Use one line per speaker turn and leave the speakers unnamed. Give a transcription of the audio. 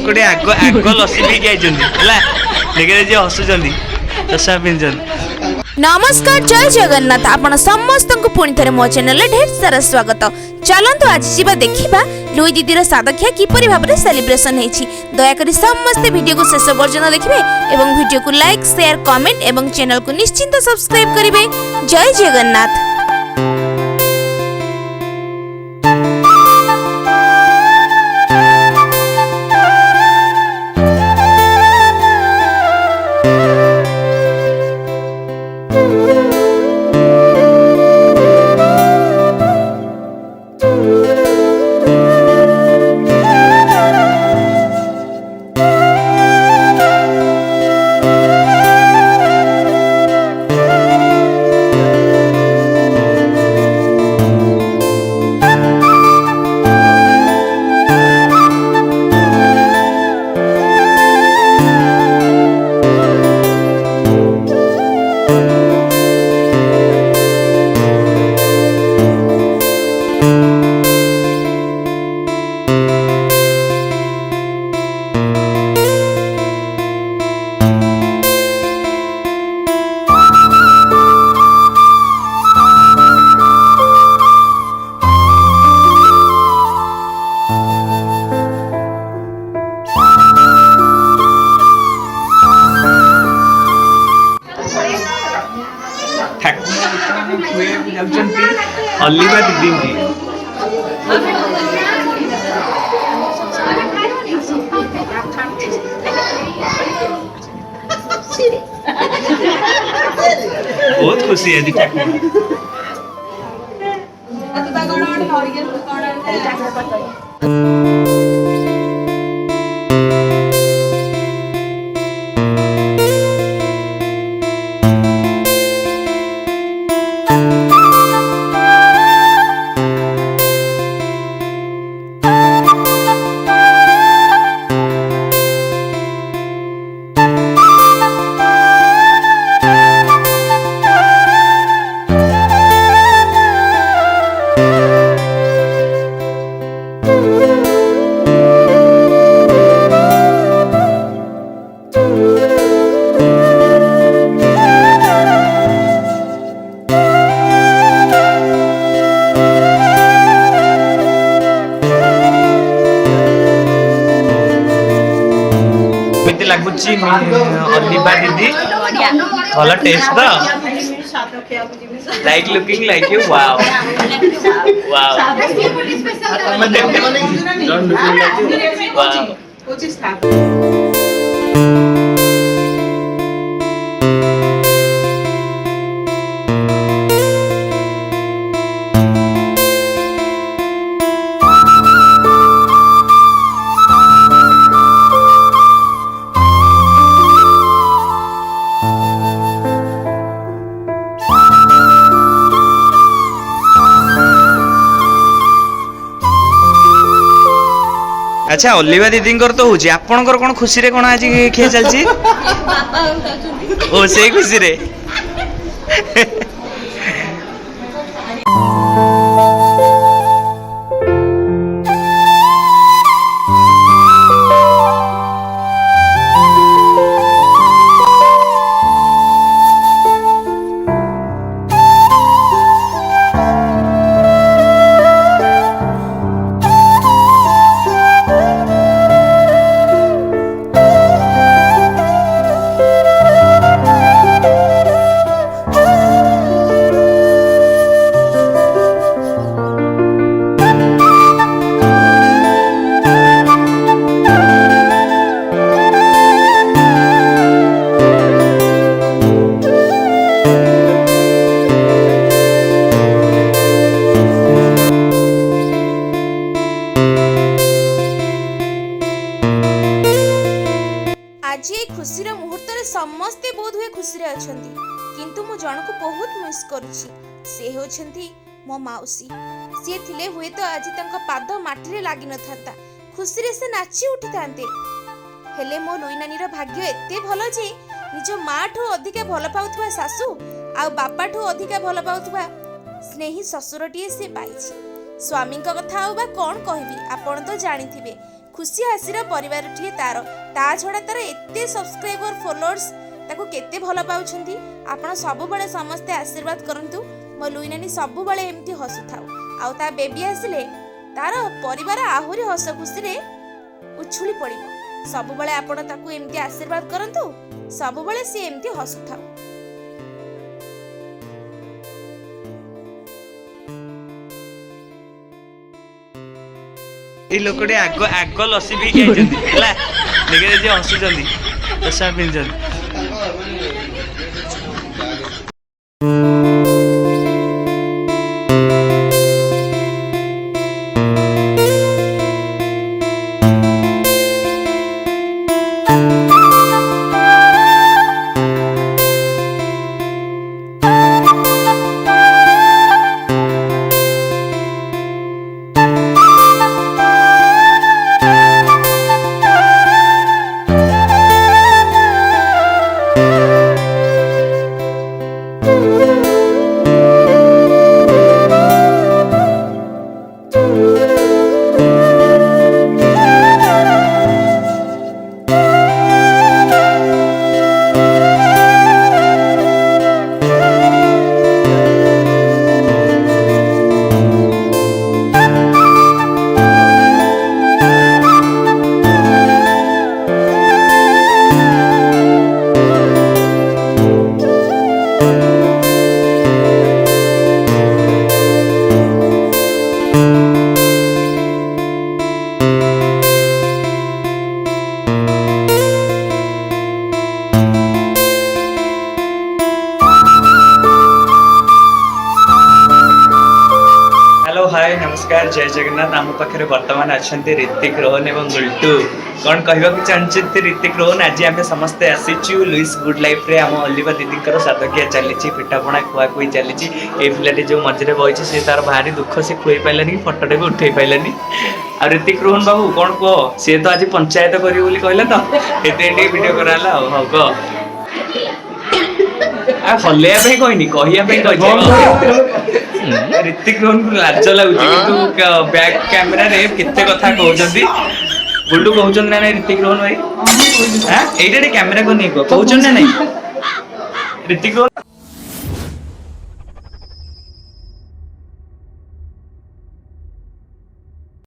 लोकटे आग आग लसी पी के आइला देखिए जे हसुचंदी चषा पिंचंदी।
नमस्कार जय जगन्नाथ आपण समस्त को पुणी थे मो चैनल ढेर सारा स्वागत। चलतु आज जीवा देखिबा लुई दीदीर सादख्या किपरि भाबरे सेलिब्रेशन हेछि। दया करी समस्त वीडियो को शेष पर्यंत देखिबे एवं वीडियो को लाइक शेयर कमेंट एवं चैनल को निश्चिंत सब्सक्राइब करिवे। जय जगन्नाथ।
अल्लीबा दीदी बहुत खुशी है दीदी। लगुच अल्लीबा दीदी भल टेस्ट तो like looking like you wow wow अच्छा अल्लीबा दीदी तो हूँ आपणकर कौन खुशी रे कौन आज खिया चलती ओ से खुशी रे
आज ये खुशीर मुहूर्त समस्ते बोध हुए खुशी अच्छा किंतु मु जन को बहुत मिस करुछि से होछंती मो माउसी सी थिले हुए तो आज तंका पाद माटी रे लागि न थाता खुशी रे से नाची उठी थांते हेले मो लुई नानी रो भाग्य एते भलो जे निज मां ठो अधिक भल पाउथवा सासू आ बापा ठो अधिक भल पाउथवा स्नेही ससुरटीए से पाइछि। स्वामी कथा बा कौन कहबी आपण तो जानिथिबे खुशी हासीर परिवार ठी तार ता छड़ा तार एते सब्सक्राइबर फॉलोअर्स ताको केते भल पाउछंती। आपण सब बळे समस्त आशीर्वाद करंतु मो लुई नानी सब बळे एमती हसुथाउ आउ ता बेबी आसिले तार परिवार आहुरी हस खुशी रे उछुली पड़िबो। सब बळे आपण ताको एमती आशीर्वाद करंतु सब बळे सी एमती हसुथाउ।
ये लोकटे आग आग लसी भी खाइछंती हला निके जे हसुचंती चश्मा पिंचंती। हाय नमस्कार जय जगन्नाथ आम पाखे बर्तमान अच्छा ऋतिक रोहन एवं गुल्टू कौन कहवाक चाहते ऋतिक रोहन आज आम समस्ते आसीचु लुइस गुड लाइफ रे आम अलिवा दीदी साधकिया चली पिठापणा खुआखुई चली पिलाटी जो मझे बही से तार भारी दुख से खुई पारानी फटोटे भी उठे पारानी आ ऋतिक रोहन बाबू कौन कह सी तो आज पंचायत करी कहला तो ये वीडियो कराला हाँ कह हल्लैया कहनी कह ऋतिक रोहन को लाज लगुच कि बैक कैमेरा रे केते कथा कहउछंती गुल्डू कहउछन ना ऋतिक रोहन भाई हां एटा कैमेरा को नहीं कहउछन ना नहीं ऋतिक रोहन